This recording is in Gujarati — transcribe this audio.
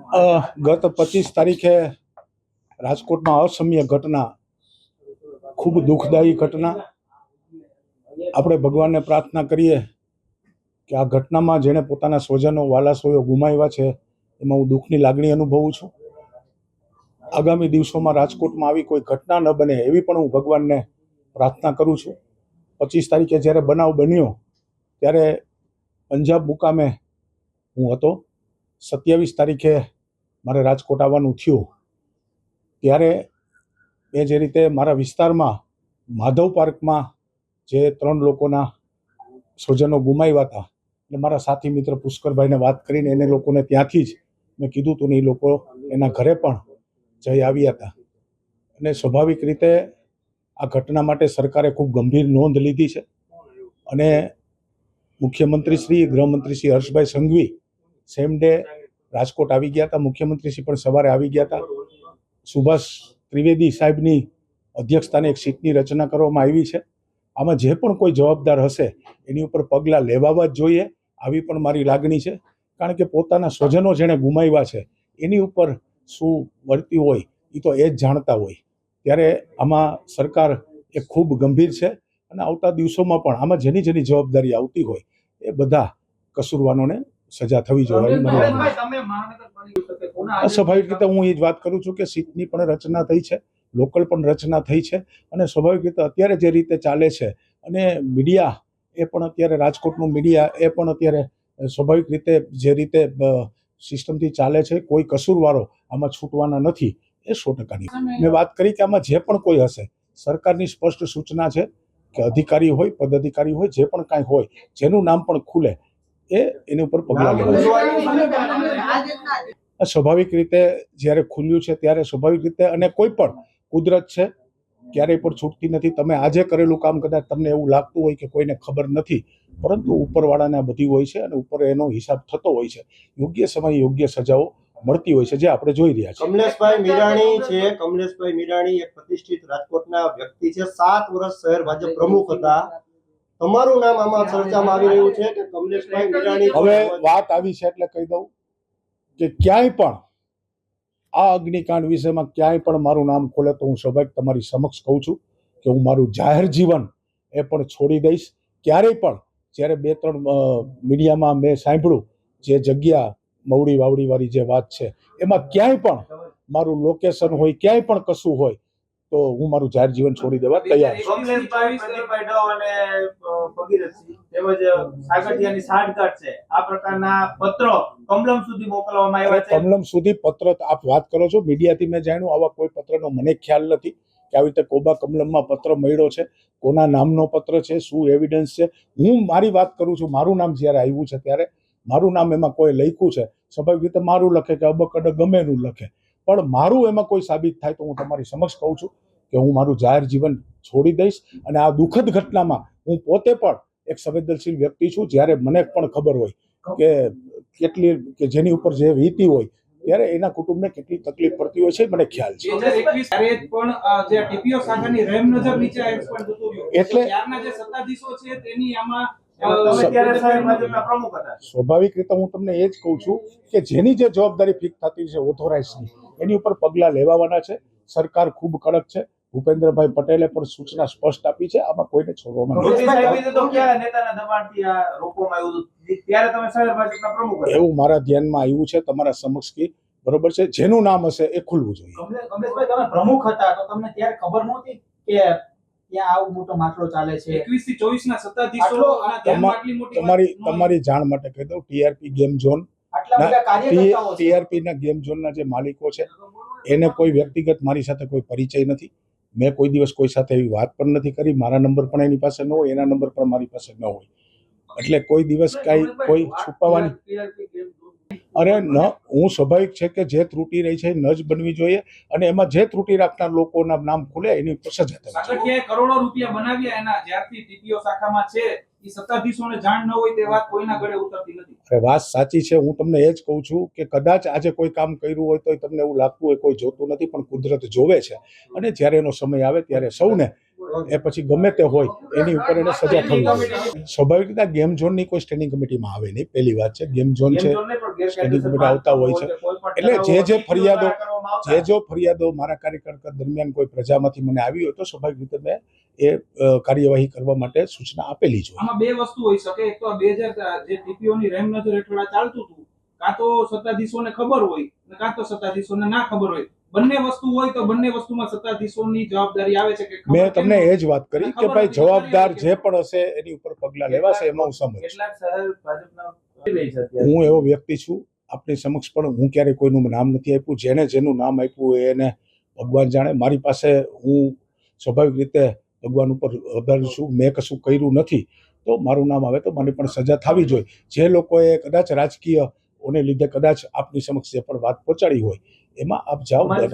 ગત 25 તારીખે રાજકોટમાં અસમ્ય ઘટના, ખૂબ દુઃખદાયી ઘટના. આપણે ભગવાનને પ્રાર્થના કરીએ કે આ ઘટનામાં જેણે પોતાના સ્વજનો વાલાસોયો ગુમાવ્યા છે એમાં હું દુઃખની લાગણી અનુભવું છું. આગામી દિવસોમાં રાજકોટમાં આવી કોઈ ઘટના ન બને એવી પણ હું ભગવાનને પ્રાર્થના કરું છું. 25 તારીખે જ્યારે બનાવ બન્યો ત્યારે પંજાબ મુકામે હું હતો. 27 તારીખે મારે રાજકોટ આવવાનું થયું. ત્યારે એ જે રીતે મારા વિસ્તારમાં માધવ પાર્કમાં જે 3 લોકોના સ્વજનો ગુમાવ્યા હતા, એટલે મારા સાથી મિત્ર પુષ્કરભાઈને વાત કરીને એને લોકોને ત્યાંથી જ મેં કીધું હતું ને એ લોકો એના ઘરે પણ જઈ આવ્યા હતા. અને સ્વાભાવિક રીતે આ ઘટના માટે સરકારે ખૂબ ગંભીર નોંધ લીધી છે. અને મુખ્યમંત્રી શ્રી, ગૃહમંત્રી શ્રી હર્ષભાઈ સંઘવી સેમ ડે રાજકોટ આવી ગયા હતા. મુખ્યમંત્રી શ્રી પણ સવારે આવી ગયા હતા. સુભાષ ત્રિવેદી સાહેબની અધ્યક્ષતાને એક સીટની રચના કરવામાં આવી છે. આમાં જે પણ કોઈ જવાબદાર હશે એની ઉપર પગલાં લેવાવા જ જોઈએ, આવી પણ મારી લાગણી છે. કારણ કે પોતાના સ્વજનો જેણે ગુમાવ્યા છે એની ઉપર શું વર્તી હોય એ તો એ જ જાણતા હોય. ત્યારે આમાં સરકાર એ ખૂબ ગંભીર છે અને આવતા દિવસોમાં પણ આમાં જેની જેની જવાબદારી આવતી હોય એ બધા કસૂરવારોને સજા થવી જોઈએ. સ્વાભાવિક રીતે હું એ જ વાત કરું છું કે સીટની પણ રચના થઈ છે, લોકલ પણ રચના થઈ છે. અને સ્વાભાવિક રીતે અત્યારે જે રીતે ચાલે છે અને મીડિયા એ પણ અત્યારે રાજકોટનું મીડિયા એ પણ અત્યારે સ્વાભાવિક રીતે જે રીતે સિસ્ટમથી ચાલે છે, કોઈ કસૂરવારો આમાં છૂટવાના નથી, એ 100%ની મેં વાત કરી કે આમાં જે પણ કોઈ હશે સરકારની સ્પષ્ટ સૂચના છે કે અધિકારી હોય, પદાધિકારી હોય, જે પણ કાંઈ હોય જેનું નામ પણ ખુલે એની ઉપર પગલાં લેવા. સ્વાભાવિક રીતે જ્યારે ખુલ્યું છે ત્યારે સ્વાભાવિક રીતે, અને કોઈ પણ કુદરત છે ક્યારેય પણ છૂટતી નથી. તમે આજે કરેલું કામ કદાચ તમને એવું લાગતું હોય કે કોઈને ખબર નથી, પરંતુ ઉપરવાળાને આ બધી હોય છે અને ઉપર એનો હિસાબ થતો હોય છે. યોગ્ય સમયે યોગ્ય સજાઓ મળતી હોય છે, જે આપણે જોઈ રહ્યા છીએ. કમલેશભાઈ મીરાણી છે. કમલેશભાઈ મીરાણી એક પ્રતિષ્ઠિત રાજકોટના વ્યક્તિ છે. 7 વર્ષ શહેર ભાજપ પ્રમુખ હતા. તમારું નામ આમાં ચર્ચામાં આવી રહ્યું છે કે કમલેશભાઈ મીરાણી. હવે વાત આવી છે એટલે કહી દઉં કે ક્યાંય પણ આ અગ્નિકાંડ વિષયમાં ક્યાંય પણ મારું નામ ખોલે તો હું સ્વાભાવિક તમારી સમક્ષ કહું છું કે હું મારું જાહેર જીવન એ પણ છોડી દઈશ. ક્યારેય પણ જ્યારે 2-3 મીડિયામાં મેં સાંભળ્યું જે જગ્યા મવડી વાવડી વાળી જે વાત છે એમાં ક્યાંય પણ મારું લોકેશન હોય, ક્યાંય પણ કશું હોય તો હું મારું જાહેર જીવન છોડી દેવા તૈયાર છું. કમલમ સુધી પત્ર આપ વાત કરો છો, મીડિયાથી મેં જાણ્યું, આવા કોઈ પત્રનો મને ખ્યાલ નથી કે આવી રીતે કોબા કમલમમાં પત્ર મળ્યો છે, કોના નામનો પત્ર છે, શું એવિડન્સ છે. હું મારી વાત કરું છું. મારું નામ જ્યારે આવ્યું છે ત્યારે મારું નામ એમાં કોઈ લખ્યું છે, સ્વાભાવિક રીતે મારું લખે કે અબકડ ગમે એનું લખે, પણ મારું એમાં કોઈ સાબિત થાય તો હું તમારી સમક્ષ કહું છું કે હું મારું જાહેર જીવન છોડી દઈશ. અને આ દુઃખદ ઘટનામાં હું પોતે પણ એક સંવેદનશીલ વ્યક્તિ છું. જ્યારે મને પણ ખબર હોય કે કેટલી કે જેની ઉપર જે વીતી હોય ત્યારે એના કુટુંબને કેટલી તકલીફ પડતી હોય છે, મને ખ્યાલ છે. સ્વાભાવિક રીતે હું તમને એ જ કહું છું કે જેની જે જવાબદારી ફિક્સ થતી છે ઓથોરાઇઝની, એની ઉપર પગલાં લેવાના છે. સરકાર ખૂબ કડક છે. ભૂપેન્દ્રભાઈ પટેલે પણ સૂચના સ્પષ્ટ આપી છે, આમાં કોઈને છોડવામાં એવું મારા ધ્યાનમાં આવ્યું છે તમારા સમક્ષ કે બરોબર છે, જેનું નામ હશે એ ખુલવું જોઈએ. કમલેશભાઈ, તમે પ્રમુખ હતા તો તમને ત્યારે ખબર નહોતી કે ત્યાં આવું મોટો મામલો ચાલે છે? 21 થી 24 ના સત્તાધીશો તમારી જાણ માટે કહી દઉં, ટીઆરપી ગેમ ઝોન, ટીઆરપી ના ગેમ ઝોનના જે માલિકો છે એને કોઈ વ્યક્તિગત મારી સાથે કોઈ પરિચય નથી. મેં કોઈ દિવસ કોઈ સાથે એવી વાત પણ નથી કરી. મારા નંબર પણ એની પાસે ન હોય, એના નંબર પણ મારી પાસે ન હોય. એટલે કોઈ દિવસ કાંઈ કોઈ છુપાવવાની ન, હું સ્વાભાવિક છે કે જે ત્રુટિ રહી છે ન જ બનવી જોઈએ. અને એમાં જે ત્રુટિ રાખનાર લોકોના નામ ખુલે એની ઉપર સજા થવી જોઈએ. કરોડો રૂપિયા બનાવ્યા એના જ્યારથી ટીપીઓ શાખામાં છે, એ સત્તાધીશોને જાણ ન હોય તે વાત કોઈના ગળે ઉતરતી નથી. વાત સાચી છે. હું તમને એ જ કહું છું કે કદાચ આજે કોઈ કામ કર્યું હોય તો તમને એવું લાગતું હોય કોઈ જોતું નથી, પણ કુદરત જોવે છે. અને જ્યારે એનો સમય આવે ત્યારે સૌને એ પછી ગમે તે હોય એની ઉપર એને સજા થવી જોઈએ. સ્વાભાવિક રીતે ગેમ ઝોનની કોઈ સ્ટેન્ડિંગ કમિટીમાં આવે નહીં, પહેલી વાત છે. ગેમ ઝોન છે, સ્ટેન્ડિંગ કમિટી આવતા હોય છે. એટલે જે ફરિયાદો મારા કાર્યકાળ દરમિયાન કોઈ પ્રજામાંથી મને આવી હોય તો સ્વાભાવિક રીતે મેં એ કાર્યવાહી કરવા માટે સૂચના આપેલી જ હોય. આમાં બે વસ્તુ હોઈ શકે. એક તો 2000 જે ટીપીઓ ની રહેમ નજર હેઠળ આ ચાલતું હતું, કાં તો સત્તાધીશોને ખબર હોય અને કાં તો સત્તાધીશોને ના ખબર હોય. બંને વસ્તુ હોય તો બંને વસ્તુમાં સત્તાધીશોની જવાબદારી આવે છે કે ખબર મેં તમને કેમ એ જ વાત કરી કે ભાઈ જવાબદાર જે પણ હશે એની ઉપર પગલાં લેવાશે, એમાં હું સમજ છું. કેટલાક શહેર ભાજપના લઈ છે અત્યારે. હું એવો વ્યક્તિ છું આપની સમક્ષ, પણ હું ક્યારેય કોઈનું નામ નથી આપ્યું. જેને જેનું નામ આપ્યું હોય એને ભગવાન જાણે. મારી પાસે હું સ્વાભાવિક રીતે ભગવાન ઉપર આભાર છું. મેં કશું કર્યું નથી તો મારું નામ આવે તો મને પણ સજા થવી જોઈએ. જે લોકોએ કદાચ રાજકીય ઓને લીધે કદાચ આપની સમક્ષ જે પણ વાત પહોંચાડી હોય એમાં આપ જવાબદાર